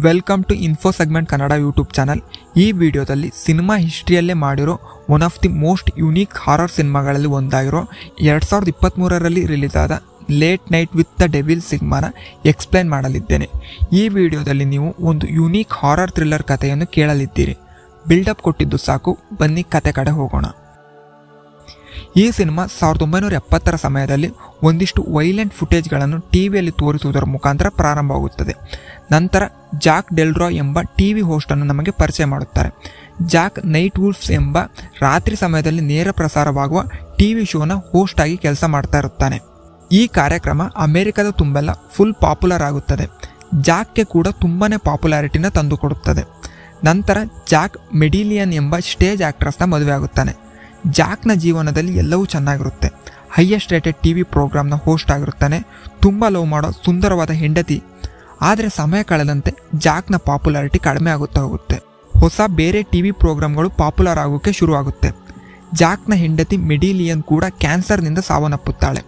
Welcome to info segment Kannada YouTube channel. ಈ ವಿಡಿಯೋದಲ್ಲಿ cinema ಹಿಸ್ಟ್ರಿಯಲ್ಲೇ ಮಾಡಿರೋ one of the most unique horror ಸಿನಿಮಾಗಳಲ್ಲಿ ಒಂದಾಗಿರೋ 2023ರಲ್ಲಿ ರಿಲೀಸ್ ಆದ late night with the devil ಸಿನಿಮಾನ ಎಕ್ಸ್ಪ್ಲೈನ್ ಮಾಡಲಿದ್ದೇನೆ. ಈ ವಿಡಿಯೋದಲ್ಲಿ ನೀವು ಒಂದು ಯುನೀಕ್ ಹಾರರ್ ಥ್ರಿಲ್ಲರ್ ಕಥೆಯನ್ನು ಕೇಳಲಿದ್ದೀರಿ. ಬಿಲ್ಡಪ್ ಕೊಟ್ಟಿದ್ದು ಸಾಕು, ಬನ್ನಿ ಕತೆ ಕಡೆ ಹೋಗೋಣ. ಈ ಸಿನಿಮಾ 1970ರ ಸಮಯದಲ್ಲಿ ಒಂದಿಷ್ಟು ವೈಲೆಂಟ್ ಫುಟೇಜ್ಗಳನ್ನು ಟಿವಿಯಲ್ಲಿ ತೋರಿಸುವುದರ ಮುಖಾಂತರ ಪ್ರಾರಂಭವಾಗುತ್ತದೆ. ನಂತರ ಜಾಕ್ ಡೆಲ್ರಾಯ್ ಎಂಬ ಟಿವಿ ಹೋಸ್ಟನ್ನು ನಮಗೆ ಪರಿಚಯ ಮಾಡುತ್ತಾರೆ. ಜಾಕ್ ನೈಟ್ ವುಲ್ಫ್ಸ್ ಎಂಬ ರಾತ್ರಿ ಸಮಯದಲ್ಲಿ ನೇರ ಪ್ರಸಾರವಾಗುವ ಟಿವಿ ಶೋನ ಹೋಸ್ಟ್ ಆಗಿ ಕೆಲಸ ಮಾಡ್ತಾ ಇರುತ್ತಾನೆ. ಈ ಕಾರ್ಯಕ್ರಮ ಅಮೆರಿಕದ ತುಂಬೆಲ್ಲ ಫುಲ್ ಪಾಪ್ಯುಲರ್ ಆಗುತ್ತದೆ. ಜಾಕ್ಗೆ ಕೂಡ ತುಂಬಾನೇ ಪಾಪ್ಯುಲಾರಿಟಿನ ತಂದುಕೊಡುತ್ತದೆ. ನಂತರ ಜಾಕ್ ಮೆಡಿಲಿಯನ್ ಎಂಬ ಸ್ಟೇಜ್ ಆಕ್ಟ್ರೆಸ್ನ ಮದುವೆ ಆಗುತ್ತಾನೆ. ಜಾಕ್ನ ಜೀವನದಲ್ಲಿ ಎಲ್ಲವೂ ಚೆನ್ನಾಗಿರುತ್ತೆ. ಹೈಯೆಸ್ಟ್ ರೇಟೆಡ್ ಟಿವಿ ಪ್ರೋಗ್ರಾಮ್ನ ಹೋಸ್ಟ್ ಆಗಿರುತ್ತಾನೆ. ತುಂಬ ಲವ್ ಮಾಡೋ ಸುಂದರವಾದ ಹೆಂಡತಿ. ಆದರೆ ಸಮಯ ಕಳೆದಂತೆ ಜಾಕ್ನ ಪಾಪ್ಯುಲಾರಿಟಿ ಕಡಿಮೆ ಆಗುತ್ತಾ ಹೋಗುತ್ತೆ. ಹೊಸ ಬೇರೆ ಟಿವಿ ಪ್ರೋಗ್ರಾಮ್ಗಳು ಪಾಪ್ಯುಲರ್ ಆಗೋಕ್ಕೆ ಶುರುವಾಗುತ್ತೆ. ಜಾಕ್ನ ಹೆಂಡತಿ ಮೆಡಿಲಿಯನ್ ಕೂಡ ಕ್ಯಾನ್ಸರ್ನಿಂದ ಸಾವನ್ನಪ್ಪುತ್ತಾಳೆ.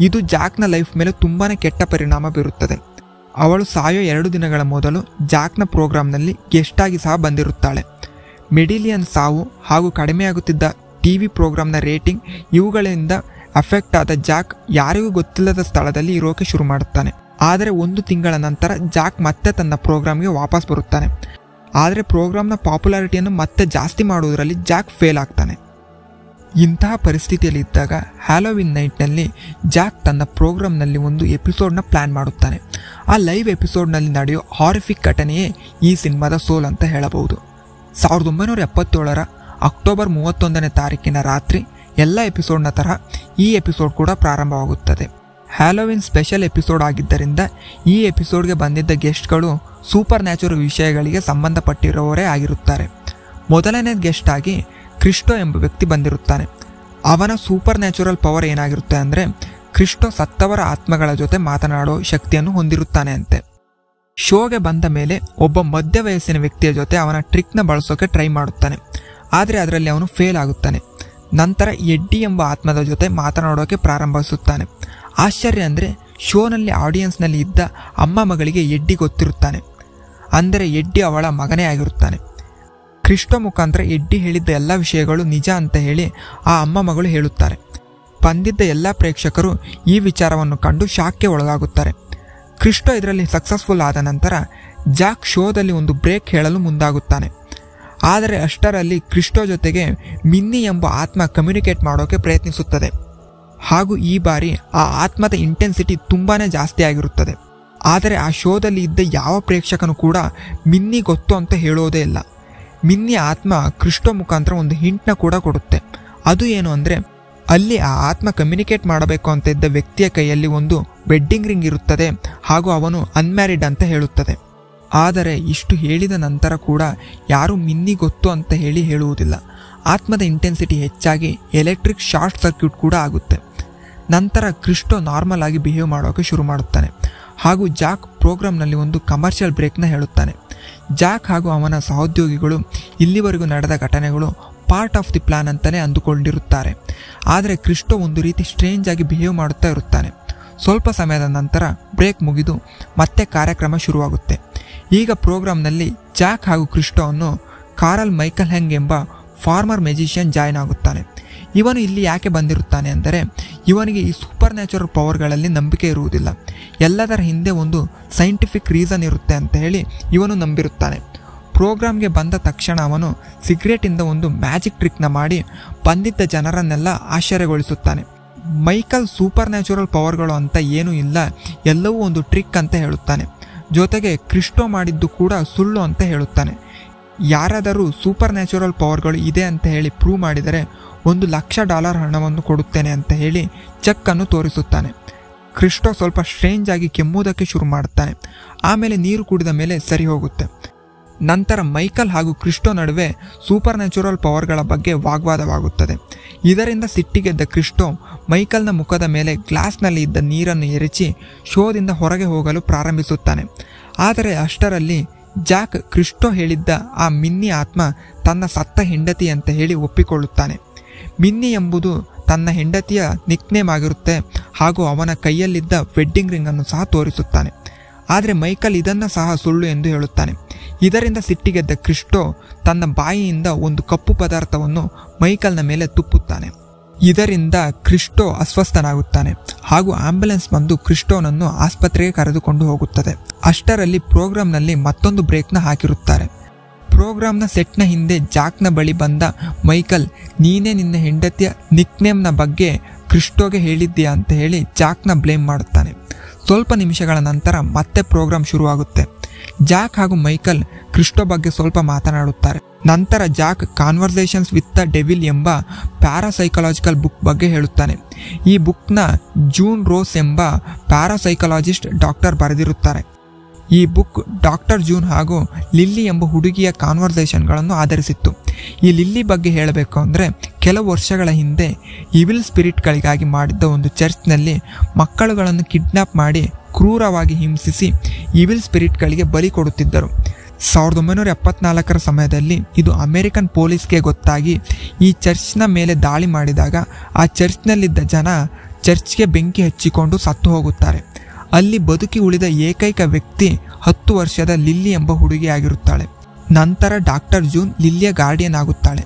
ಇದು ಜಾಕ್ನ ಲೈಫ್ ಮೇಲೆ ತುಂಬಾ ಕೆಟ್ಟ ಪರಿಣಾಮ ಬೀರುತ್ತದೆ. ಅವಳು ಸಾಯೋ 2 ದಿನಗಳ ಮೊದಲು ಜಾಕ್ನ ಪ್ರೋಗ್ರಾಮ್ನಲ್ಲಿ ಗೆಸ್ಟ್ ಆಗಿ ಸಹ ಬಂದಿರುತ್ತಾಳೆ. ಮೆಡಿಲಿಯನ್ ಸಾವು ಹಾಗೂ ಕಡಿಮೆಯಾಗುತ್ತಿದ್ದ ಟಿವಿ ಪ್ರೋಗ್ರಾಮ್ನ ರೇಟಿಂಗ್ ಇವುಗಳಿಂದ ಅಫೆಕ್ಟ್ ಆದ ಜಾಕ್ ಯಾರಿಗೂ ಗೊತ್ತಿಲ್ಲದ ಸ್ಥಳದಲ್ಲಿ ಇರೋಕೆ ಶುರು ಮಾಡುತ್ತಾನೆ. ಆದರೆ 1 ತಿಂಗಳ ನಂತರ ಜಾಕ್ ಮತ್ತೆ ತನ್ನ ಪ್ರೋಗ್ರಾಮ್ಗೆ ವಾಪಸ್ ಬರುತ್ತಾನೆ. ಆದರೆ ಪ್ರೋಗ್ರಾಮ್ನ ಪಾಪ್ಯುಲಾರಿಟಿಯನ್ನು ಮತ್ತೆ ಜಾಸ್ತಿ ಮಾಡುವುದರಲ್ಲಿ ಜಾಕ್ ಫೇಲ್ ಆಗ್ತಾನೆ. ಇಂತಹ ಪರಿಸ್ಥಿತಿಯಲ್ಲಿ ಇದ್ದಾಗ ಹ್ಯಾಲೋವಿನ್ ನೈಟ್ನಲ್ಲಿ ಜಾಕ್ ತನ್ನ ಪ್ರೋಗ್ರಾಮ್ನಲ್ಲಿ ಒಂದು ಎಪಿಸೋಡ್ನ ಪ್ಲ್ಯಾನ್ ಮಾಡುತ್ತಾನೆ. ಆ ಲೈವ್ ಎಪಿಸೋಡ್ನಲ್ಲಿ ನಡೆಯೋ ಹಾರಿಫಿಕ್ ಘಟನೆಯೇ ಈ ಸಿನಿಮಾದ ಸೋಲ್ ಅಂತ ಹೇಳಬಹುದು. 1977ರ ಅಕ್ಟೋಬರ್ 31ನೇ ತಾರೀಕಿನ ರಾತ್ರಿ ಎಲ್ಲ ಎಪಿಸೋಡ್ನ ತರಹ ಈ ಎಪಿಸೋಡ್ ಕೂಡ ಪ್ರಾರಂಭವಾಗುತ್ತದೆ. ಹ್ಯಾಲೋವಿನ್ ಸ್ಪೆಷಲ್ ಎಪಿಸೋಡ್ ಆಗಿದ್ದರಿಂದ ಈ ಎಪಿಸೋಡ್ಗೆ ಬಂದಿದ್ದ ಗೆಸ್ಟ್ಗಳು ಸೂಪರ್ ನ್ಯಾಚುರಲ್ ವಿಷಯಗಳಿಗೆ ಸಂಬಂಧಪಟ್ಟಿರುವವರೇ ಆಗಿರುತ್ತಾರೆ. ಮೊದಲನೇ ಗೆಸ್ಟ್ ಆಗಿ ಕ್ರಿಸ್ಟೋ ಎಂಬ ವ್ಯಕ್ತಿ ಬಂದಿರುತ್ತಾನೆ. ಅವನ ಸೂಪರ್ ನ್ಯಾಚುರಲ್ ಪವರ್ ಏನಾಗಿರುತ್ತೆ ಅಂದರೆ ಕ್ರಿಸ್ಟೋ ಸತ್ತವರ ಆತ್ಮಗಳ ಜೊತೆ ಮಾತನಾಡೋ ಶಕ್ತಿಯನ್ನು ಹೊಂದಿರುತ್ತಾನೆ ಅಂತೆ. ಶೋಗೆ ಬಂದ ಮೇಲೆ ಒಬ್ಬ ಮಧ್ಯ ವಯಸ್ಸಿನ ವ್ಯಕ್ತಿಯ ಜೊತೆ ಅವನ ಟ್ರಿಕ್ನ ಬಳಸೋಕೆ ಟ್ರೈ ಮಾಡುತ್ತಾನೆ. ಆದರೆ ಅದರಲ್ಲಿ ಅವನು ಫೇಲ್ ಆಗುತ್ತಾನೆ. ನಂತರ ಎಡ್ಡಿ ಎಂಬ ಆತ್ಮದ ಜೊತೆ ಮಾತನಾಡೋಕೆ ಪ್ರಾರಂಭಿಸುತ್ತಾನೆ. ಆಶ್ಚರ್ಯ ಅಂದರೆ ಶೋನಲ್ಲಿ ಆಡಿಯನ್ಸ್ನಲ್ಲಿ ಇದ್ದ ಅಮ್ಮ ಮಗಳಿಗೆ ಎಡ್ಡಿ ಗೊತ್ತಿರುತ್ತಾನೆ. ಅಂದರೆ ಎಡ್ಡಿ ಅವಳ ಮಗನೇ ಆಗಿರುತ್ತಾನೆ. ಕ್ರಿಸ್ಟೋ ಮುಖಾಂತರ ಎಡ್ಡಿ ಹೇಳಿದ್ದ ಎಲ್ಲ ವಿಷಯಗಳು ನಿಜ ಅಂತ ಹೇಳಿ ಆ ಅಮ್ಮ ಮಗಳು ಹೇಳುತ್ತಾರೆ. ಬಂದಿದ್ದ ಎಲ್ಲ ಪ್ರೇಕ್ಷಕರು ಈ ವಿಚಾರವನ್ನು ಕಂಡು ಶಾಕ್ಗೆ ಒಳಗಾಗುತ್ತಾರೆ. ಕ್ರಿಸ್ಟೋ ಇದರಲ್ಲಿ ಸಕ್ಸಸ್ಫುಲ್ ಆದ ನಂತರ ಜಾಕ್ ಶೋದಲ್ಲಿ ಒಂದು ಬ್ರೇಕ್ ಹೇಳಲು ಮುಂದಾಗುತ್ತಾನೆ. ಆದರೆ ಅಷ್ಟರಲ್ಲಿ ಕ್ರಿಸ್ಟೋ ಜೊತೆಗೆ ಮಿನ್ನಿ ಎಂಬ ಆತ್ಮ ಕಮ್ಯುನಿಕೇಟ್ ಮಾಡೋಕೆ ಪ್ರಯತ್ನಿಸುತ್ತದೆ. ಹಾಗೂ ಈ ಬಾರಿ ಆ ಆತ್ಮದ ಇಂಟೆನ್ಸಿಟಿ ತುಂಬಾ ಜಾಸ್ತಿ ಆಗಿರುತ್ತದೆ. ಆದರೆ ಆ ಶೋದಲ್ಲಿ ಇದ್ದ ಯಾವ ಪ್ರೇಕ್ಷಕನು ಕೂಡ ಮಿನ್ನಿ ಗೊತ್ತು ಅಂತ ಹೇಳೋದೇ ಇಲ್ಲ. ಮಿನ್ನಿ ಆತ್ಮ ಕ್ರಿಸ್ಟೋ ಮುಖಾಂತರ ಒಂದು ಹಿಂಟ್ನ ಕೂಡ ಕೊಡುತ್ತೆ. ಅದು ಏನು ಅಂದರೆ ಅಲ್ಲಿ ಆ ಆತ್ಮ ಕಮ್ಯುನಿಕೇಟ್ ಮಾಡಬೇಕು ಅಂತ ಇದ್ದ ವ್ಯಕ್ತಿಯ ಕೈಯಲ್ಲಿ ಒಂದು ವೆಡ್ಡಿಂಗ್ ರಿಂಗ್ ಇರುತ್ತದೆ ಹಾಗೂ ಅವನು ಅನ್ಮ್ಯಾರಿಡ್ ಅಂತ ಹೇಳುತ್ತದೆ. ಆದರೆ ಇಷ್ಟು ಹೇಳಿದ ನಂತರ ಕೂಡ ಯಾರೂ ಮಿನ್ನಿ ಗೊತ್ತು ಅಂತ ಹೇಳುವುದಿಲ್ಲ. ಆತ್ಮದ ಇಂಟೆನ್ಸಿಟಿ ಹೆಚ್ಚಾಗಿ ಎಲೆಕ್ಟ್ರಿಕ್ ಶಾರ್ಟ್ ಸರ್ಕ್ಯೂಟ್ ಕೂಡ ಆಗುತ್ತೆ. ನಂತರ ಕ್ರಿಸ್ಟೋ ನಾರ್ಮಲ್ ಆಗಿ ಬಿಹೇವ್ ಮಾಡೋಕೆ ಶುರು ಮಾಡುತ್ತಾನೆ. ಹಾಗೂ ಜಾಕ್ ಪ್ರೋಗ್ರಾಮ್ನಲ್ಲಿ ಒಂದು ಕಮರ್ಷಿಯಲ್ ಬ್ರೇಕ್ನ ಹೇಳುತ್ತಾನೆ. ಜಾಕ್ ಹಾಗೂ ಅವನ ಸಹೋದ್ಯೋಗಿಗಳು ಇಲ್ಲಿವರೆಗೂ ನಡೆದ ಘಟನೆಗಳು ಪಾರ್ಟ್ ಆಫ್ ದಿ ಪ್ಲಾನ್ ಅಂತಲೇ ಅಂದುಕೊಂಡಿರುತ್ತಾರೆ. ಆದರೆ ಕ್ರಿಸ್ಟೋ ಒಂದು ರೀತಿ ಸ್ಟ್ರೇಂಜ್ ಆಗಿ ಬಿಹೇವ್ ಮಾಡುತ್ತಾ ಇರುತ್ತಾನೆ. ಸ್ವಲ್ಪ ಸಮಯದ ನಂತರ ಬ್ರೇಕ್ ಮುಗಿದು ಮತ್ತೆ ಕಾರ್ಯಕ್ರಮ ಶುರುವಾಗುತ್ತೆ. ಈಗ ಪ್ರೋಗ್ರಾಮ್ನಲ್ಲಿ ಜಾಕ್ ಹಾಗೂ ಕ್ರಿಸ್ಟೋವನ್ನು ಕಾರಲ್ ಮೈಕಲ್ ಹೆಂಗ್ ಎಂಬ ಫಾರ್ಮರ್ ಮ್ಯಾಜಿಷಿಯನ್ ಜಾಯ್ನ್ ಆಗುತ್ತಾನೆ. ಇವನು ಇಲ್ಲಿ ಯಾಕೆ ಬಂದಿರುತ್ತಾನೆ ಅಂದರೆ ಇವನಿಗೆ ಈ ಸೂಪರ್ ನ್ಯಾಚುರಲ್ ಪವರ್ಗಳಲ್ಲಿ ನಂಬಿಕೆ ಇರುವುದಿಲ್ಲ. ಎಲ್ಲದರ ಹಿಂದೆ ಒಂದು ಸೈಂಟಿಫಿಕ್ ರೀಸನ್ ಇರುತ್ತೆ ಅಂತ ಹೇಳಿ ಇವನು ನಂಬಿರುತ್ತಾನೆ. ಪ್ರೋಗ್ರಾಮ್ಗೆ ಬಂದ ತಕ್ಷಣ ಅವನು ಸಿಗರೇಟಿಂದ ಒಂದು ಮ್ಯಾಜಿಕ್ ಟ್ರಿಕ್ನ ಮಾಡಿ ಬಂದಿದ್ದ ಜನರನ್ನೆಲ್ಲ ಆಶ್ಚರ್ಯಗೊಳಿಸುತ್ತಾನೆ. ಮೈಕಲ್ ಸೂಪರ್ ನ್ಯಾಚುರಲ್ ಪವರ್ಗಳು ಅಂತ ಏನೂ ಇಲ್ಲ, ಎಲ್ಲವೂ ಒಂದು ಟ್ರಿಕ್ ಅಂತ ಹೇಳುತ್ತಾನೆ. ಜೊತೆಗೆ ಕ್ರಿಸ್ಟೋ ಮಾಡಿದ್ದು ಕೂಡ ಸುಳ್ಳು ಅಂತ ಹೇಳುತ್ತಾನೆ. ಯಾರಾದರೂ ಸೂಪರ್ ನ್ಯಾಚುರಲ್ ಪವರ್ಗಳು ಇದೆ ಅಂತ ಹೇಳಿ ಪ್ರೂವ್ ಮಾಡಿದರೆ $1,00,000 ಹಣವನ್ನು ಕೊಡುತ್ತೇನೆ ಅಂತ ಹೇಳಿ ಚೆಕ್ ಅನ್ನು ತೋರಿಸುತ್ತಾನೆ. ಕ್ರಿಸ್ಟೋ ಸ್ವಲ್ಪ ಸ್ಟ್ರೇಂಜ್ ಆಗಿ ಕೆಮ್ಮುವುದಕ್ಕೆ ಶುರು ಮಾಡುತ್ತಾನೆ. ಆಮೇಲೆ ನೀರು ಕುಡಿದ ಮೇಲೆ ಸರಿ ಹೋಗುತ್ತೆ. ನಂತರ ಮೈಕಲ್ ಹಾಗೂ ಕ್ರಿಸ್ಟೋ ನಡುವೆ ಸೂಪರ್ ನ್ಯಾಚುರಲ್ ಪವರ್ಗಳ ಬಗ್ಗೆ ವಾಗ್ವಾದವಾಗುತ್ತದೆ. ಇದರಿಂದ ಸಿಟ್ಟಿಗೆದ್ದ ಕ್ರಿಸ್ಟೋ ಮೈಕಲ್ನ ಮುಖದ ಮೇಲೆ ಗ್ಲಾಸ್ನಲ್ಲಿ ಇದ್ದ ನೀರನ್ನು ಎರಚಿ ಶೋದಿಂದ ಹೊರಗೆ ಹೋಗಲು ಪ್ರಾರಂಭಿಸುತ್ತಾನೆ. ಆದರೆ ಅಷ್ಟರಲ್ಲಿ ಜಾಕ್ ಕ್ರಿಸ್ಟೋ ಹೇಳಿದ್ದ ಆ ಮಿನ್ನಿ ಆತ್ಮ ತನ್ನ ಸತ್ತ ಹೆಂಡತಿ ಅಂತ ಹೇಳಿ ಒಪ್ಪಿಕೊಳ್ಳುತ್ತಾನೆ. ಮಿನ್ನಿ ಎಂಬುದು ತನ್ನ ಹೆಂಡತಿಯ ನಿಕ್ನೇಮ್ ಆಗಿರುತ್ತೆ ಹಾಗೂ ಅವನ ಕೈಯಲ್ಲಿದ್ದ ವೆಡ್ಡಿಂಗ್ ರಿಂಗ್ ಅನ್ನು ಸಹ ತೋರಿಸುತ್ತಾನೆ. ಆದರೆ ಮೈಕಲ್ ಇದನ್ನು ಸಹ ಸುಳ್ಳು ಎಂದು ಹೇಳುತ್ತಾನೆ. ಇದರಿಂದ ಸಿಟ್ಟಿಗೆದ್ದ ಕ್ರಿಸ್ಟೋ ತನ್ನ ಬಾಯಿಯಿಂದ ಒಂದು ಕಪ್ಪು ಪದಾರ್ಥವನ್ನು ಮೈಕಲ್ನ ಮೇಲೆ ತುಪ್ಪುತ್ತಾನೆ. ಇದರಿಂದ ಕ್ರಿಸ್ಟೋ ಅಸ್ವಸ್ಥನಾಗುತ್ತಾನೆ ಹಾಗೂ ಆಂಬ್ಯುಲೆನ್ಸ್ ಬಂದು ಕ್ರಿಸ್ಟೋನನ್ನು ಆಸ್ಪತ್ರೆಗೆ ಕರೆದುಕೊಂಡು ಹೋಗುತ್ತದೆ. ಅಷ್ಟರಲ್ಲಿ ಪ್ರೋಗ್ರಾಂನಲ್ಲಿ ಮತ್ತೊಂದು ಬ್ರೇಕ್ನ ಹಾಕಿರುತ್ತಾರೆ. ಪ್ರೋಗ್ರಾಂನ ಸೆಟ್ನ ಹಿಂದೆ ಜಾಕ್ನ ಬಳಿ ಬಂದ ಮೈಕಲ್, ನೀನೇ ನಿನ್ನ ಹೆಂಡತಿಯ ನಿಕ್ನೇಮ್ನ ಬಗ್ಗೆ ಕ್ರಿಸ್ಟೋಗೆ ಹೇಳಿದ್ದೀಯಾ ಅಂತ ಹೇಳಿ ಜಾಕ್ನ ಬ್ಲೇಮ್ ಮಾಡುತ್ತಾನೆ. ಸ್ವಲ್ಪ ನಿಮಿಷಗಳ ನಂತರ ಮತ್ತೆ ಪ್ರೋಗ್ರಾಂ ಶುರುವಾಗುತ್ತೆ. ಜಾಕ್ ಹಾಗೂ ಮೈಕಲ್ ಕ್ರಿಸ್ಟೋ ಬಗ್ಗೆ ಸ್ವಲ್ಪ ಮಾತನಾಡುತ್ತಾರೆ. ನಂತರ Jack conversations with the devil ಎಂಬ ಪ್ಯಾರಾಸೈಕಲಾಜಿಕಲ್ ಬುಕ್ ಬಗ್ಗೆ ಹೇಳುತ್ತಾನೆ. ಈ ಬುಕ್ನ ಜೂನ್ ರೋಸ್ ಎಂಬ ಪ್ಯಾರಾಸೈಕಲಾಜಿಸ್ಟ್ ಡಾಕ್ಟರ್ ಬರೆದಿರುತ್ತಾರೆ. ಈ ಬುಕ್ ಡಾಕ್ಟರ್ ಜೂನ್ ಹಾಗೂ ಲಿಲ್ಲಿ ಎಂಬ ಹುಡುಗಿಯ ಕಾನ್ವರ್ಸೇಷನ್ಗಳನ್ನು ಆಧರಿಸಿತ್ತು. ಈ ಲಿಲ್ಲಿ ಬಗ್ಗೆ ಹೇಳಬೇಕು ಅಂದರೆ, ಕೆಲವು ವರ್ಷಗಳ ಹಿಂದೆ ಇವಿಲ್ ಸ್ಪಿರಿಟ್ಗಳಿಗಾಗಿ ಮಾಡಿದ್ದ ಒಂದು ಚರ್ಚ್ನಲ್ಲಿ ಮಕ್ಕಳುಗಳನ್ನು ಕಿಡ್ನಾಪ್ ಮಾಡಿ ಕ್ರೂರವಾಗಿ ಹಿಂಸಿಸಿ ಇವಿಲ್ ಸ್ಪಿರಿಟ್ಗಳಿಗೆ ಬಲಿ ಕೊಡುತ್ತಿದ್ದರು. 1974 ಸಮಯದಲ್ಲಿ ಇದು ಅಮೆರಿಕನ್ ಪೊಲೀಸ್ಗೆ ಗೊತ್ತಾಗಿ ಈ ಚರ್ಚ್ನ ಮೇಲೆ ದಾಳಿ ಮಾಡಿದಾಗ ಆ ಚರ್ಚ್ನಲ್ಲಿದ್ದ ಜನ ಚರ್ಚ್ಗೆ ಬೆಂಕಿ ಹಚ್ಚಿಕೊಂಡು ಸತ್ತು ಹೋಗುತ್ತಾರೆ. ಅಲ್ಲಿ ಬದುಕಿ ಉಳಿದ ಏಕೈಕ ವ್ಯಕ್ತಿ 10 ವರ್ಷದ ಲಿಲ್ಲಿ ಎಂಬ ಹುಡುಗಿಯಾಗಿರುತ್ತಾಳೆ. ನಂತರ ಡಾಕ್ಟರ್ ಜೂನ್ ಲಿಲ್ಲಿಯ ಗಾರ್ಡಿಯನ್ ಆಗುತ್ತಾಳೆ.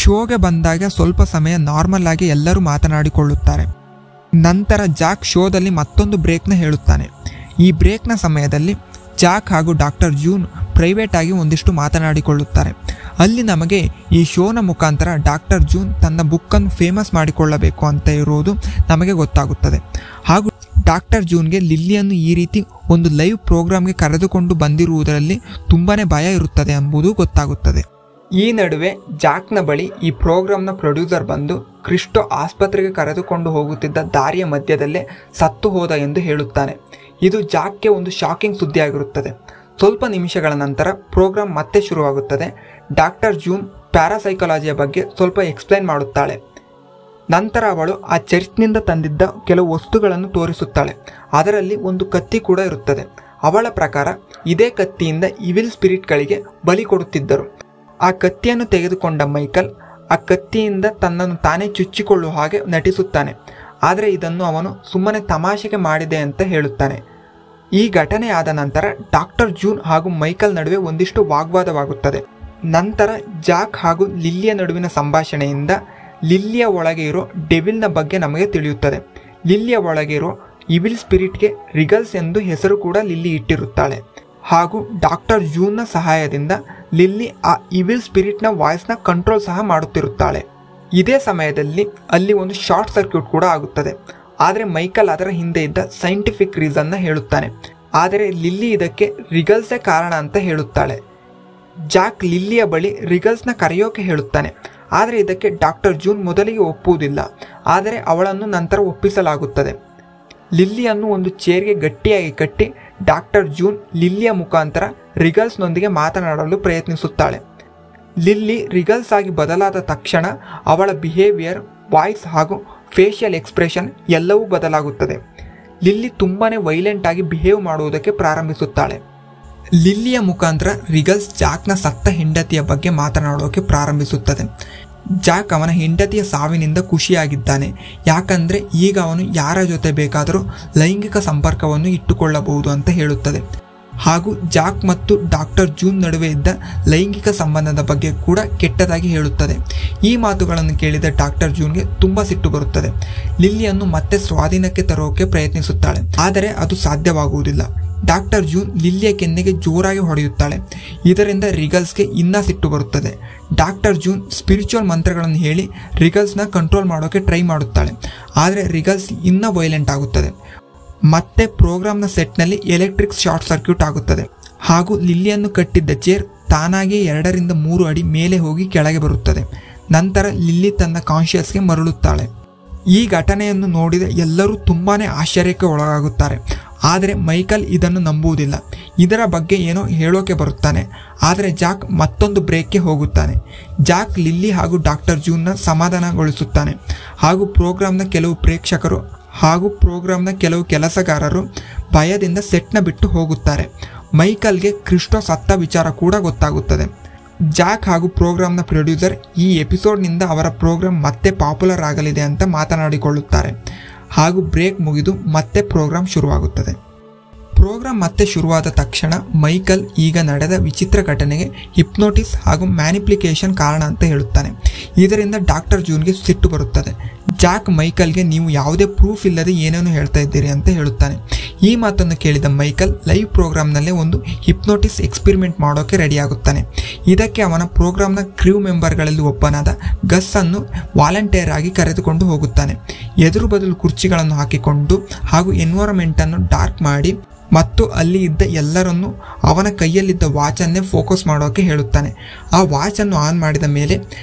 ಶೋಗೆ ಬಂದಾಗ ಸ್ವಲ್ಪ ಸಮಯ ನಾರ್ಮಲ್ ಆಗಿ ಎಲ್ಲರೂ ಮಾತನಾಡಿಕೊಳ್ಳುತ್ತಾರೆ. ನಂತರ ಜಾಕ್ ಶೋದಲ್ಲಿ ಮತ್ತೊಂದು ಬ್ರೇಕ್ನ ಹೇಳುತ್ತಾನೆ. ಈ ಬ್ರೇಕ್ನ ಸಮಯದಲ್ಲಿ ಜಾಕ್ ಹಾಗೂ ಡಾಕ್ಟರ್ ಜೂನ್ ಪ್ರೈವೇಟ್ ಆಗಿ ಒಂದಿಷ್ಟು ಮಾತನಾಡಿಕೊಳ್ಳುತ್ತಾರೆ. ಅಲ್ಲಿ ನಮಗೆ ಈ ಶೋನ ಮುಖಾಂತರ ಡಾಕ್ಟರ್ ಜೂನ್ ತನ್ನ ಬುಕ್ಕನ್ನು ಫೇಮಸ್ ಮಾಡಿಕೊಳ್ಳಬೇಕು ಅಂತ ಇರುವುದು ನಮಗೆ ಗೊತ್ತಾಗುತ್ತದೆ. ಹಾಗೂ ಡಾಕ್ಟರ್ ಜೂನ್ಗೆ ಲಿಲ್ಲಿಯನ್ನು ಈ ರೀತಿ ಒಂದು ಲೈವ್ ಪ್ರೋಗ್ರಾಮ್ಗೆ ಕರೆದುಕೊಂಡು ಬಂದಿರುವುದರಲ್ಲಿ ತುಂಬಾನೇ ಭಯ ಇರುತ್ತದೆ ಎಂಬುದು ಗೊತ್ತಾಗುತ್ತದೆ. ಈ ನಡುವೆ ಜಾಕ್ನ ಬಳಿ ಈ ಪ್ರೋಗ್ರಾಮ್ನ ಪ್ರೊಡ್ಯೂಸರ್ ಬಂದು ಕ್ರಿಸ್ಟೋ ಆಸ್ಪತ್ರೆಗೆ ಕರೆದುಕೊಂಡು ಹೋಗುತ್ತಿದ್ದ ದಾರಿಯ ಮಧ್ಯದಲ್ಲೇ ಸತ್ತು ಹೋದ ಎಂದು ಹೇಳುತ್ತಾನೆ. ಇದು ಜಾಕ್ಗೆ ಒಂದು ಶಾಕಿಂಗ್ ಸುದ್ದಿಯಾಗಿರುತ್ತದೆ. ಸ್ವಲ್ಪ ನಿಮಿಷಗಳ ನಂತರ ಪ್ರೋಗ್ರಾಂ ಮತ್ತೆ ಶುರುವಾಗುತ್ತದೆ. ಡಾಕ್ಟರ್ ಜೂನ್ ಪ್ಯಾರಾಸೈಕಾಲಜಿಯ ಬಗ್ಗೆ ಸ್ವಲ್ಪ ಎಕ್ಸ್ಪ್ಲೈನ್ ಮಾಡುತ್ತಾಳೆ. ನಂತರ ಅವಳು ಆ ಚರ್ಚ್ನಿಂದ ತಂದಿದ್ದ ಕೆಲವು ವಸ್ತುಗಳನ್ನು ತೋರಿಸುತ್ತಾಳೆ. ಅದರಲ್ಲಿ ಒಂದು ಕತ್ತಿ ಕೂಡ ಇರುತ್ತದೆ. ಅವಳ ಪ್ರಕಾರ ಇದೇ ಕತ್ತಿಯಿಂದ ಇವಿಲ್ ಸ್ಪಿರಿಟ್ಗಳಿಗೆ ಬಲಿ ಕೊಡುತ್ತಿದ್ದರು. ಆ ಕತ್ತಿಯನ್ನು ತೆಗೆದುಕೊಂಡ ಮೈಕಲ್ ಆ ಕತ್ತಿಯಿಂದ ತನ್ನನ್ನು ತಾನೇ ಚುಚ್ಚಿಕೊಳ್ಳುವ ಹಾಗೆ ನಟಿಸುತ್ತಾನೆ. ಆದರೆ ಇದನ್ನು ಅವನು ಸುಮ್ಮನೆ ತಮಾಷೆಗೆ ಮಾಡಿದೆ ಅಂತ ಹೇಳುತ್ತಾನೆ. ಈ ಘಟನೆ ಆದ ನಂತರ ಡಾಕ್ಟರ್ ಜೂನ್ ಹಾಗೂ ಮೈಕಲ್ ನಡುವೆ ಒಂದಿಷ್ಟು ವಾಗ್ವಾದವಾಗುತ್ತದೆ. ನಂತರ ಜಾಕ್ ಹಾಗೂ ಲಿಲ್ಲಿಯ ನಡುವಿನ ಸಂಭಾಷಣೆಯಿಂದ ಲಿಲ್ಲಿಯ ಒಳಗೆ ಇರೋ ಡೆವಿಲ್ನ ಬಗ್ಗೆ ನಮಗೆ ತಿಳಿಯುತ್ತದೆ. ಲಿಲ್ಲಿಯ ಒಳಗೆ ಇರೋ ಇವಿಲ್ ಸ್ಪಿರಿಟ್ಗೆ ರಿಗಲ್ಸ್ ಎಂದು ಹೆಸರು ಕೂಡ ಲಿಲ್ಲಿ ಇಟ್ಟಿರುತ್ತಾಳೆ. ಹಾಗೂ ಡಾಕ್ಟರ್ ಜೂನ್ನ ಸಹಾಯದಿಂದ ಲಿಲ್ಲಿ ಆ ಇವಿಲ್ ಸ್ಪಿರಿಟ್ನ ವಾಯ್ಸ್ನ ಕಂಟ್ರೋಲ್ ಸಹ ಮಾಡುತ್ತಿರುತ್ತಾಳೆ. ಇದೇ ಸಮಯದಲ್ಲಿ ಅಲ್ಲಿ ಒಂದು ಶಾರ್ಟ್ ಸರ್ಕ್ಯೂಟ್ ಕೂಡ ಆಗುತ್ತದೆ. ಆದರೆ ಮೈಕಲ್ ಅದರ ಹಿಂದೆ ಇದ್ದ ಸೈಂಟಿಫಿಕ್ ರೀಸನ್ನ ಹೇಳುತ್ತಾನೆ. ಆದರೆ ಲಿಲ್ಲಿ ಇದಕ್ಕೆ ರಿಗಲ್ಸೇ ಕಾರಣ ಅಂತ ಹೇಳುತ್ತಾಳೆ. ಜಾಕ್ ಲಿಲ್ಲಿಯ ಬಳಿ ರಿಗಲ್ಸ್ನ ಕರೆಯೋಕೆ ಹೇಳುತ್ತಾನೆ. ಆದರೆ ಇದಕ್ಕೆ ಡಾಕ್ಟರ್ ಜೂನ್ ಮೊದಲಿಗೆ ಒಪ್ಪುವುದಿಲ್ಲ. ಆದರೆ ಅವಳನ್ನು ನಂತರ ಒಪ್ಪಿಸಲಾಗುತ್ತದೆ. ಲಿಲ್ಲಿಯನ್ನು ಒಂದು ಚೇರ್ಗೆ ಗಟ್ಟಿಯಾಗಿ ಕಟ್ಟಿ ಡಾಕ್ಟರ್ ಜೂನ್ ಲಿಲ್ಲಿಯ ಮುಖಾಂತರ ರಿಗಲ್ಸ್ನೊಂದಿಗೆ ಮಾತನಾಡಲು ಪ್ರಯತ್ನಿಸುತ್ತಾಳೆ. ಲಿಲ್ಲಿ ರಿಗಲ್ಸ್ ಆಗಿ ಬದಲಾದ ತಕ್ಷಣ ಅವಳ ಬಿಹೇವಿಯರ್, ವಾಯ್ಸ್ ಹಾಗೂ ಫೇಶಿಯಲ್ ಎಕ್ಸ್ಪ್ರೆಷನ್ ಎಲ್ಲವೂ ಬದಲಾಗುತ್ತದೆ. ಲಿಲ್ಲಿ ತುಂಬಾನೇ ವೈಲೆಂಟ್ ಆಗಿ ಬಿಹೇವ್ ಮಾಡುವುದಕ್ಕೆ ಪ್ರಾರಂಭಿಸುತ್ತಾಳೆ. ಲಿಲ್ಲಿಯ ಮುಖಾಂತರ ರಿಗಲ್ಸ್ ಜಾಕ್ನ ಸತ್ತ ಹೆಂಡತಿಯ ಬಗ್ಗೆ ಮಾತನಾಡೋಕೆ ಪ್ರಾರಂಭಿಸುತ್ತದೆ. ಜಾಕ್ ಅವನ ಹೆಂಡತಿಯ ಸಾವಿನಿಂದ ಖುಷಿಯಾಗಿದ್ದಾನೆ. ಯಾಕಂದರೆ ಈಗ ಅವನು ಯಾರ ಜೊತೆ ಬೇಕಾದರೂ ಲೈಂಗಿಕ ಸಂಪರ್ಕವನ್ನು ಇಟ್ಟುಕೊಳ್ಳಬಹುದು ಅಂತ ಹೇಳುತ್ತದೆ. ಹಾಗೂ ಜಾಕ್ ಮತ್ತು ಡಾಕ್ಟರ್ ಜೂನ್ ನಡುವೆ ಇದ್ದ ಲೈಂಗಿಕ ಸಂಬಂಧದ ಬಗ್ಗೆ ಕೂಡ ಕೆಟ್ಟದಾಗಿ ಹೇಳುತ್ತದೆ. ಈ ಮಾತುಗಳನ್ನು ಕೇಳಿದ ಡಾಕ್ಟರ್ ಜೂನ್ಗೆ ತುಂಬ ಸಿಟ್ಟು ಬರುತ್ತದೆ. ಲಿಲ್ಲಿಯನ್ನು ಮತ್ತೆ ಸ್ವಾಧೀನಕ್ಕೆ ತರೋಕೆ ಪ್ರಯತ್ನಿಸುತ್ತಾಳೆ. ಆದರೆ ಅದು ಸಾಧ್ಯವಾಗುವುದಿಲ್ಲ. ಡಾಕ್ಟರ್ ಜೂನ್ ಲಿಲ್ಲಿಯ ಕೆನ್ನೆಗೆ ಜೋರಾಗಿ ಹೊಡೆಯುತ್ತಾಳೆ. ಇದರಿಂದ ರಿಗಲ್ಸ್ಗೆ ಇನ್ನೂ ಸಿಟ್ಟು ಬರುತ್ತದೆ. ಡಾಕ್ಟರ್ ಜೂನ್ ಸ್ಪಿರಿಚುವಲ್ ಮಂತ್ರಗಳನ್ನು ಹೇಳಿ ರಿಗಲ್ಸ್ನ ಕಂಟ್ರೋಲ್ ಮಾಡೋಕೆ ಟ್ರೈ ಮಾಡುತ್ತಾಳೆ. ಆದರೆ ರಿಗಲ್ಸ್ ಇನ್ನೂ ವೈಲೆಂಟ್ ಆಗುತ್ತದೆ. ಮತ್ತೆ ಪ್ರೋಗ್ರಾಮ್ನ ಸೆಟ್ನಲ್ಲಿ ಎಲೆಕ್ಟ್ರಿಕ್ ಶಾರ್ಟ್ ಸರ್ಕ್ಯೂಟ್ ಆಗುತ್ತದೆ. ಹಾಗೂ ಲಿಲ್ಲಿಯನ್ನು ಕಟ್ಟಿದ್ದ ಚೇರ್ ತಾನಾಗಿ 2 ರಿಂದ 3 ಅಡಿ ಮೇಲೆ ಹೋಗಿ ಕೆಳಗೆ ಬರುತ್ತದೆ. ನಂತರ ಲಿಲ್ಲಿ ತನ್ನ ಕಾನ್ಷಿಯಸ್ಗೆ ಮರಳುತ್ತಾಳೆ. ಈ ಘಟನೆಯನ್ನು ನೋಡಿದ ಎಲ್ಲರೂ ತುಂಬಾನೇ ಆಶ್ಚರ್ಯಕ್ಕೆ ಒಳಗಾಗುತ್ತಾರೆ. ಆದರೆ ಮೈಕಲ್ ಇದನ್ನು ನಂಬುವುದಿಲ್ಲ. ಇದರ ಬಗ್ಗೆ ಏನೋ ಹೇಳೋಕೆ ಬರುತ್ತಾನೆ. ಆದರೆ ಜಾಕ್ ಮತ್ತೊಂದು ಬ್ರೇಕ್ಗೆ ಹೋಗುತ್ತಾನೆ. ಜಾಕ್ ಲಿಲ್ಲಿ ಹಾಗೂ ಡಾಕ್ಟರ್ ಜೂನ್ನ ಸಮಾಧಾನಗೊಳಿಸುತ್ತಾನೆ. ಹಾಗೂ ಪ್ರೋಗ್ರಾಮ್ನ ಕೆಲವು ಪ್ರೇಕ್ಷಕರು ಹಾಗೂ ಪ್ರೋಗ್ರಾಮ್ನ ಕೆಲವು ಕೆಲಸಗಾರರು ಭಯದಿಂದ ಸೆಟ್ನ ಬಿಟ್ಟು ಹೋಗುತ್ತಾರೆ. ಮೈಕಲ್ಗೆ ಕ್ರಿಸ್ಟೋ ಸತ್ತ ವಿಚಾರ ಕೂಡ ಗೊತ್ತಾಗುತ್ತದೆ. ಜಾಕ್ ಹಾಗೂ ಪ್ರೋಗ್ರಾಮ್ನ ಪ್ರೊಡ್ಯೂಸರ್ ಈ ಎಪಿಸೋಡ್ನಿಂದ ಅವರ ಪ್ರೋಗ್ರಾಮ್ ಮತ್ತೆ ಪಾಪ್ಯುಲರ್ ಆಗಲಿದೆ ಅಂತ ಮಾತನಾಡಿಕೊಳ್ಳುತ್ತಾರೆ. ಹಾಗೂ ಬ್ರೇಕ್ ಮುಗಿದು ಮತ್ತೆ ಪ್ರೋಗ್ರಾಮ್ ಶುರುವಾಗುತ್ತದೆ. ಪ್ರೋಗ್ರಾಂ ಮತ್ತೆ ಶುರುವಾದ ತಕ್ಷಣ ಮೈಕಲ್ ಈಗ ನಡೆದ ವಿಚಿತ್ರ ಘಟನೆಗೆ ಹಿಪ್ನೋಟಿಸ್ ಹಾಗೂ ಮ್ಯಾನಿಪ್ಲಿಕೇಶನ್ ಕಾರಣ ಅಂತ ಹೇಳುತ್ತಾನೆ. ಇದರಿಂದ ಡಾಕ್ಟರ್ ಜೂನ್ಗೆ ಸಿಟ್ಟು ಬರುತ್ತದೆ. ಜಾಕ್ ಮೈಕಲ್ಗೆ ನೀವು ಯಾವುದೇ ಪ್ರೂಫ್ ಇಲ್ಲದೆ ಏನೇನು ಹೇಳ್ತಾ ಇದ್ದೀರಿ ಅಂತ ಹೇಳುತ್ತಾನೆ. ಈ ಮಾತನ್ನು ಕೇಳಿದ ಮೈಕಲ್ ಲೈವ್ ಪ್ರೋಗ್ರಾಮ್ನಲ್ಲೇ ಒಂದು ಹಿಪ್ನೋಟಿಸ್ ಎಕ್ಸ್ಪೆರಿಮೆಂಟ್ ಮಾಡೋಕೆ ರೆಡಿಯಾಗುತ್ತಾನೆ. ಇದಕ್ಕೆ ಅವನ ಪ್ರೋಗ್ರಾಮ್ನ ಕ್ರ್ಯೂ ಮೆಂಬರ್ಗಳಲ್ಲಿ ಒಬ್ಬನಾದ ಗಸ್ ಅನ್ನು ವಾಲಂಟಿಯರ್ ಆಗಿ ಕರೆದುಕೊಂಡು ಹೋಗುತ್ತಾನೆ. ಎದುರು ಬದಲು ಕುರ್ಚಿಗಳನ್ನು ಹಾಕಿಕೊಂಡು ಹಾಗೂ ಎನ್ವೈರನ್ಮೆಂಟನ್ನು ಡಾರ್ಕ್ ಮಾಡಿ ಮತ್ತು ಅಲ್ಲಿ ಇದ್ದ ಎಲ್ಲರನ್ನೂ ಅವನ ಕೈಯಲ್ಲಿದ್ದ ವಾಚನ್ನೇ ಫೋಕಸ್ ಮಾಡೋಕೆ ಹೇಳುತ್ತಾನೆ. ಆ ವಾಚನ್ನು ಆನ್ ಮಾಡಿದ ಮೇಲೆ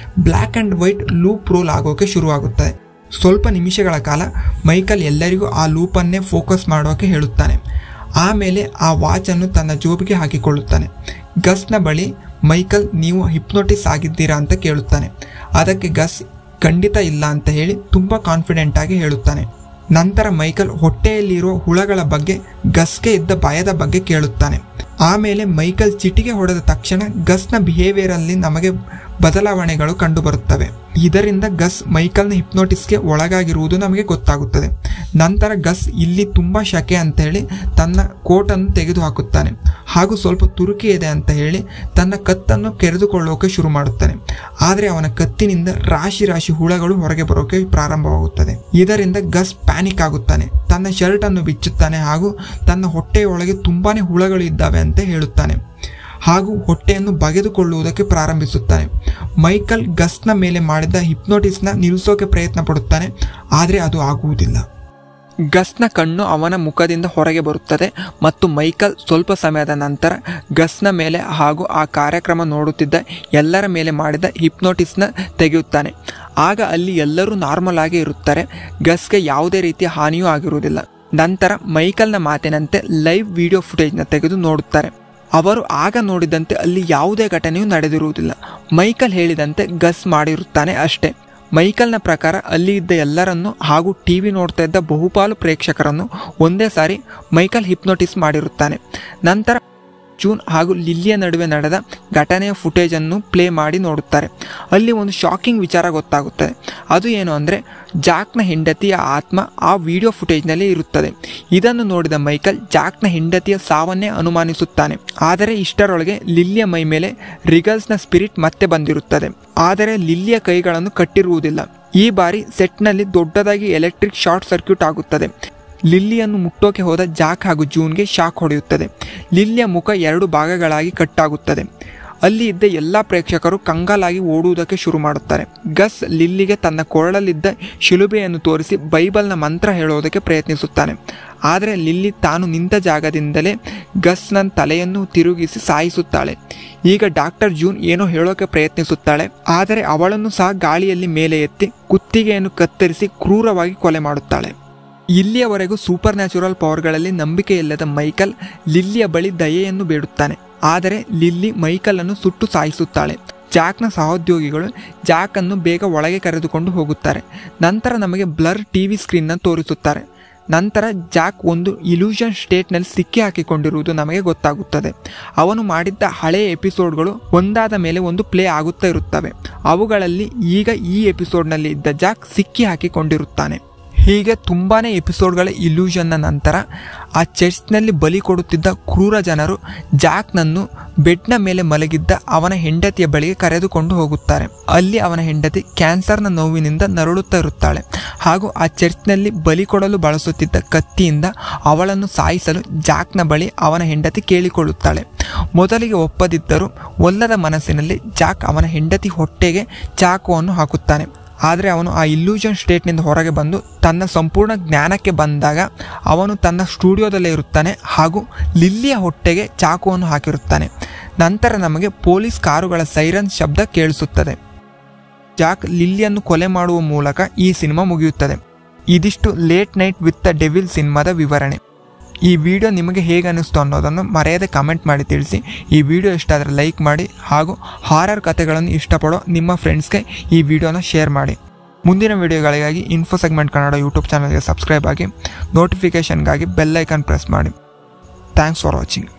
black and white loop roll ಆಗೋಕೆ ಶುರುವಾಗುತ್ತದೆ. ಸ್ವಲ್ಪ ನಿಮಿಷಗಳ ಕಾಲ ಮೈಕಲ್ ಎಲ್ಲರಿಗೂ ಆ ಲೂಪನ್ನೇ ಫೋಕಸ್ ಮಾಡೋಕೆ ಹೇಳುತ್ತಾನೆ. ಆಮೇಲೆ ಆ ವಾಚನ್ನು ತನ್ನ ಜೋಬಿಗೆ ಹಾಕಿಕೊಳ್ಳುತ್ತಾನೆ. ಗಸ್ನ ಬಳಿ ಮೈಕಲ್ ನೀವು ಹಿಪ್ನೋಟಿಸ್ ಆಗಿದ್ದೀರಾ ಅಂತ ಕೇಳುತ್ತಾನೆ. ಅದಕ್ಕೆ ಗಸ್ ಖಂಡಿತ ಇಲ್ಲ ಅಂತ ಹೇಳಿ ತುಂಬ ಕಾನ್ಫಿಡೆಂಟ್ ಆಗಿ ಹೇಳುತ್ತಾನೆ. ನಂತರ ಮೈಕಲ್ ಹೊಟ್ಟೆಯಲ್ಲಿರುವ ಹುಳಗಳ ಬಗ್ಗೆ ಗಸ್ಗೆ ಇದ್ದ ಭಯದ ಬಗ್ಗೆ ಕೇಳುತ್ತಾನೆ. ಆಮೇಲೆ ಮೈಕಲ್ ಚಿಟಿಗೆ ಹೊಡೆದ ತಕ್ಷಣ ಗಸ್ನ ಬಿಹೇವಿಯರಲ್ಲಿ ನಮಗೆ ಬದಲಾವಣೆಗಳು ಕಂಡುಬರುತ್ತವೆ. ಇದರಿಂದ ಗಸ್ ಮೈಕಲ್ನ ಹಿಪ್ನೋಟಿಸ್ಗೆ ಒಳಗಾಗಿರುವುದು ನಮಗೆ ಗೊತ್ತಾಗುತ್ತದೆ. ನಂತರ ಗಸ್ ಇಲ್ಲಿ ತುಂಬ ಶಕೆ ಅಂತ ಹೇಳಿ ತನ್ನ ಕೋಟನ್ನು ತೆಗೆದುಹಾಕುತ್ತಾನೆ ಹಾಗೂ ಸ್ವಲ್ಪ ತುರುಕಿ ಇದೆ ಅಂತ ಹೇಳಿ ತನ್ನ ಕತ್ತನ್ನು ಕೆರೆದುಕೊಳ್ಳೋಕೆ ಶುರು ಮಾಡುತ್ತಾನೆ. ಆದರೆ ಅವನ ಕತ್ತಿನಿಂದ ರಾಶಿ ರಾಶಿ ಹುಳಗಳು ಹೊರಗೆ ಬರೋಕೆ ಪ್ರಾರಂಭವಾಗುತ್ತದೆ. ಇದರಿಂದ ಗಸ್ ಪ್ಯಾನಿಕ್ ಆಗುತ್ತಾನೆ. ತನ್ನ ಶರ್ಟ್ ಅನ್ನು ಬಿಚ್ಚುತ್ತಾನೆ ಹಾಗೂ ತನ್ನ ಹೊಟ್ಟೆಯೊಳಗೆ ತುಂಬಾನೇ ಹುಳಗಳು ಇದ್ದಾವೆ ಅಂತ ಹೇಳುತ್ತಾನೆ ಹಾಗೂ ಹೊಟ್ಟೆಯನ್ನು ಬಗೆದುಕೊಳ್ಳುವುದಕ್ಕೆ ಪ್ರಾರಂಭಿಸುತ್ತಾನೆ. ಮೈಕಲ್ ಗಸ್ನ ಮೇಲೆ ಮಾಡಿದ ಹಿಪ್ನೋಟಿಸ್ನ ನಿಲ್ಲಿಸೋಕೆ ಪ್ರಯತ್ನ ಪಡುತ್ತಾನೆ, ಆದರೆ ಅದು ಆಗುವುದಿಲ್ಲ. ಗಸ್ನ ಕಣ್ಣು ಅವನ ಮುಖದಿಂದ ಹೊರಗೆ ಬರುತ್ತದೆ ಮತ್ತು ಮೈಕಲ್ ಸ್ವಲ್ಪ ಸಮಯದ ನಂತರ ಗಸ್ನ ಮೇಲೆ ಹಾಗೂ ಆ ಕಾರ್ಯಕ್ರಮ ನೋಡುತ್ತಿದ್ದ ಎಲ್ಲರ ಮೇಲೆ ಮಾಡಿದ ಹಿಪ್ನೋಟಿಸ್ನ ತೆಗೆಯುತ್ತಾನೆ. ಆಗ ಅಲ್ಲಿ ಎಲ್ಲರೂ ನಾರ್ಮಲ್ ಆಗಿ ಇರುತ್ತಾರೆ. ಗಸ್ಗೆ ಯಾವುದೇ ರೀತಿಯ ಹಾನಿಯೂ ಆಗಿರುವುದಿಲ್ಲ. ನಂತರ ಮೈಕಲ್ನ ಮಾತಿನಂತೆ ಲೈವ್ ವಿಡಿಯೋ ಫುಟೇಜ್ನ ತೆಗೆದು ನೋಡುತ್ತಾರೆ. ಅವರು ಆಗ ನೋಡಿದಂತೆ ಅಲ್ಲಿ ಯಾವುದೇ ಘಟನೆಯೂ ನಡೆದಿರುವುದಿಲ್ಲ. ಮೈಕಲ್ ಹೇಳಿದಂತೆ ಗಸ್ ಮಾಡಿರುತ್ತಾನೆ ಅಷ್ಟೇ. ಮೈಕಲ್ನ ಪ್ರಕಾರ ಅಲ್ಲಿ ಇದ್ದ ಎಲ್ಲರನ್ನು ಹಾಗೂ ಟಿವಿ ನೋಡ್ತಾ ಇದ್ದ ಬಹುಪಾಲು ಪ್ರೇಕ್ಷಕರನ್ನು ಒಂದೇ ಸಾರಿ ಮೈಕಲ್ ಹಿಪ್ನೋಟಿಸ್ ಮಾಡಿರುತ್ತಾನೆ. ನಂತರ ಜೂನ್ ಹಾಗೂ ಲಿಲ್ಲಿಯ ನಡುವೆ ನಡೆದ ಘಟನೆಯ ಫುಟೇಜನ್ನು ಪ್ಲೇ ಮಾಡಿ ನೋಡುತ್ತಾರೆ. ಅಲ್ಲಿ ಒಂದು ಶಾಕಿಂಗ್ ವಿಚಾರ ಗೊತ್ತಾಗುತ್ತದೆ. ಅದು ಏನು ಅಂದರೆ ಜಾಕ್ನ ಹೆಂಡತಿಯ ಆತ್ಮ ಆ ವಿಡಿಯೋ ಫುಟೇಜ್ನಲ್ಲಿ ಇರುತ್ತದೆ. ಇದನ್ನು ನೋಡಿದ ಮೈಕಲ್ ಜಾಕ್ನ ಹೆಂಡತಿಯ ಸಾವನ್ನೇ ಅನುಮಾನಿಸುತ್ತಾನೆ. ಆದರೆ ಇಷ್ಟರೊಳಗೆ ಲಿಲ್ಲಿಯ ಮೈ ಮೇಲೆ ರಿಗಲ್ಸ್ನ ಸ್ಪಿರಿಟ್ ಮತ್ತೆ ಬಂದಿರುತ್ತದೆ. ಆದರೆ ಲಿಲ್ಲಿಯ ಕೈಗಳನ್ನು ಕಟ್ಟಿರುವುದಿಲ್ಲ. ಈ ಬಾರಿ ಸೆಟ್ನಲ್ಲಿ ದೊಡ್ಡದಾಗಿ ಎಲೆಕ್ಟ್ರಿಕ್ ಶಾರ್ಟ್ ಸರ್ಕ್ಯೂಟ್ ಆಗುತ್ತದೆ. ಲಿಲ್ಲಿಯನ್ನು ಮುಟ್ಟೋಕೆ ಹೋದ ಜಾಕ್ ಹಾಗೂ ಜೂನ್ಗೆ ಶಾಕ್ ಹೊಡೆಯುತ್ತದೆ. ಲಿಲ್ಲಿಯ ಮುಖ 2 ಭಾಗಗಳಾಗಿ ಕಟ್ಟಾಗುತ್ತದೆ. ಅಲ್ಲಿ ಇದ್ದ ಎಲ್ಲ ಪ್ರೇಕ್ಷಕರು ಕಂಗಾಲಾಗಿ ಓಡುವುದಕ್ಕೆ ಶುರು ಮಾಡುತ್ತಾರೆ. ಗಸ್ ಲಿಲ್ಲಿಗೆ ತನ್ನ ಕೊರಳಲ್ಲಿದ್ದ ಶಿಲುಬೆಯನ್ನು ತೋರಿಸಿ ಬೈಬಲ್ನ ಮಂತ್ರ ಹೇಳೋದಕ್ಕೆ ಪ್ರಯತ್ನಿಸುತ್ತಾನೆ. ಆದರೆ ಲಿಲ್ಲಿ ತಾನು ನಿಂತ ಜಾಗದಿಂದಲೇ ಗಸ್ನ ತಲೆಯನ್ನು ತಿರುಗಿಸಿ ಸಾಯಿಸುತ್ತಾಳೆ. ಈಗ ಡಾಕ್ಟರ್ ಜೂನ್ ಏನೋ ಹೇಳೋಕೆ ಪ್ರಯತ್ನಿಸುತ್ತಾಳೆ, ಆದರೆ ಅವಳನ್ನು ಸಹ ಗಾಳಿಯಲ್ಲಿ ಮೇಲೆ ಎತ್ತಿ ಕುತ್ತಿಗೆಯನ್ನು ಕತ್ತರಿಸಿ ಕ್ರೂರವಾಗಿ ಕೊಲೆ ಮಾಡುತ್ತಾಳೆ. ಇಲ್ಲಿಯವರೆಗೂ ಸೂಪರ್ ನ್ಯಾಚುರಲ್ ಪವರ್ಗಳಲ್ಲಿ ನಂಬಿಕೆ ಇಲ್ಲದ ಮೈಕಲ್ ಲಿಲ್ಲಿಯ ಬಳಿ ದಯೆಯನ್ನು ಬೇಡುತ್ತಾನೆ. ಆದರೆ ಲಿಲ್ಲಿ ಮೈಕಲ್ ಅನ್ನು ಸುಟ್ಟು ಸಾಯಿಸುತ್ತಾಳೆ. ಜಾಕ್ನ ಸಹೋದ್ಯೋಗಿಗಳು ಜಾಕ್ ಅನ್ನು ಬೇಗ ಒಳಗೆ ಕರೆದುಕೊಂಡು ಹೋಗುತ್ತಾರೆ. ನಂತರ ನಮಗೆ ಬ್ಲರ್ ಟಿವಿ ಸ್ಕ್ರೀನ್ನ ತೋರಿಸುತ್ತಾರೆ. ನಂತರ ಜಾಕ್ ಒಂದು ಇಲ್ಯೂಷನ್ ಸ್ಟೇಟ್ನಲ್ಲಿ ಸಿಕ್ಕಿ ಹಾಕಿಕೊಂಡಿರುವುದು ನಮಗೆ ಗೊತ್ತಾಗುತ್ತದೆ. ಅವನು ಮಾಡಿದ್ದ ಹಳೆಯ ಎಪಿಸೋಡ್ಗಳು ಒಂದಾದ ಮೇಲೆ ಒಂದು ಪ್ಲೇ ಆಗುತ್ತಾ ಇರುತ್ತವೆ. ಅವುಗಳಲ್ಲಿ ಈಗ ಈ ಎಪಿಸೋಡ್ನಲ್ಲಿ ಇದ್ದ ಜಾಕ್ ಸಿಕ್ಕಿ ಹಾಕಿಕೊಂಡಿರುತ್ತಾನೆ. ಹೀಗೆ ತುಂಬಾ ಎಪಿಸೋಡ್ಗಳ ಇಲ್ಯೂಷನ್ನ ನಂತರ ಆ ಚರ್ಚ್ನಲ್ಲಿ ಬಲಿ ಕೊಡುತ್ತಿದ್ದ ಕ್ರೂರ ಜನರು ಜಾಕ್ನನ್ನು ಬೆಡ್ನ ಮೇಲೆ ಮಲಗಿದ್ದ ಅವನ ಹೆಂಡತಿಯ ಬಳಿಗೆ ಕರೆದುಕೊಂಡು ಹೋಗುತ್ತಾರೆ. ಅಲ್ಲಿ ಅವನ ಹೆಂಡತಿ ಕ್ಯಾನ್ಸರ್ನ ನೋವಿನಿಂದ ನರಳುತ್ತಾ ಇರುತ್ತಾಳೆ ಹಾಗೂ ಆ ಚರ್ಚ್ನಲ್ಲಿ ಬಲಿ ಕೊಡಲು ಬಳಸುತ್ತಿದ್ದ ಕತ್ತಿಯಿಂದ ಅವಳನ್ನು ಸಾಯಿಸಲು ಜಾಕ್ನ ಬಳಿ ಅವನ ಹೆಂಡತಿ ಕೇಳಿಕೊಳ್ಳುತ್ತಾಳೆ. ಮೊದಲಿಗೆ ಒಪ್ಪದಿದ್ದರೂ ಒಲ್ಲದ ಮನಸ್ಸಿನಲ್ಲಿ ಜಾಕ್ ಅವನ ಹೆಂಡತಿ ಹೊಟ್ಟೆಗೆ ಚಾಕುವನ್ನು ಹಾಕುತ್ತಾನೆ. ಆದರೆ ಅವನು ಆ ಇಲ್ಯೂಷನ್ ಸ್ಟೇಟ್ನಿಂದ ಹೊರಗೆ ಬಂದು ತನ್ನ ಸಂಪೂರ್ಣ ಜ್ಞಾನಕ್ಕೆ ಬಂದಾಗ ಅವನು ತನ್ನ ಸ್ಟುಡಿಯೋದಲ್ಲೇ ಇರುತ್ತಾನೆ ಹಾಗೂ ಲಿಲ್ಲಿಯ ಹೊಟ್ಟೆಗೆ ಚಾಕುವನ್ನು ಹಾಕಿರುತ್ತಾನೆ. ನಂತರ ನಮಗೆ ಪೊಲೀಸ್ ಕಾರುಗಳ ಸೈರನ್ ಶಬ್ದ ಕೇಳಿಸುತ್ತದೆ. ಜಾಕ್ ಲಿಲ್ಲಿಯನ್ನು ಕೊಲೆ ಮಾಡುವ ಮೂಲಕ ಈ ಸಿನಿಮಾ ಮುಗಿಯುತ್ತದೆ. ಇದಿಷ್ಟು late night with the devil ಸಿನಿಮಾದ ವಿವರಣೆ. ಈ ವಿಡಿಯೋ ನಿಮಗೆ ಹೇಗೆ ಅನ್ನಿಸ್ತು ಅನ್ನೋದನ್ನು ಮರೆಯದೆ ಕಮೆಂಟ್ ಮಾಡಿ ತಿಳಿಸಿ. ಈ ವಿಡಿಯೋ ಇಷ್ಟ ಆದರೆ ಲೈಕ್ ಮಾಡಿ ಹಾಗೂ ಹಾರರ್ ಕಥೆಗಳನ್ನು ಇಷ್ಟಪಡೋ ನಿಮ್ಮ ಫ್ರೆಂಡ್ಸ್ಗೆ ಈ ವಿಡಿಯೋನ ಶೇರ್ ಮಾಡಿ. ಮುಂದಿನ ವಿಡಿಯೋಗಳಿಗಾಗಿ ಇನ್ಫೋ ಸೆಗ್ಮೆಂಟ್ ಕನ್ನಡ ಯೂಟ್ಯೂಬ್ ಚಾನಲ್ಗೆ ಸಬ್ಸ್ಕ್ರೈಬ್ ಆಗಿ, ನೋಟಿಫಿಕೇಷನ್ಗಾಗಿ ಬೆಲ್ ಐಕಾನ್ ಪ್ರೆಸ್ ಮಾಡಿ. Thanks for watching.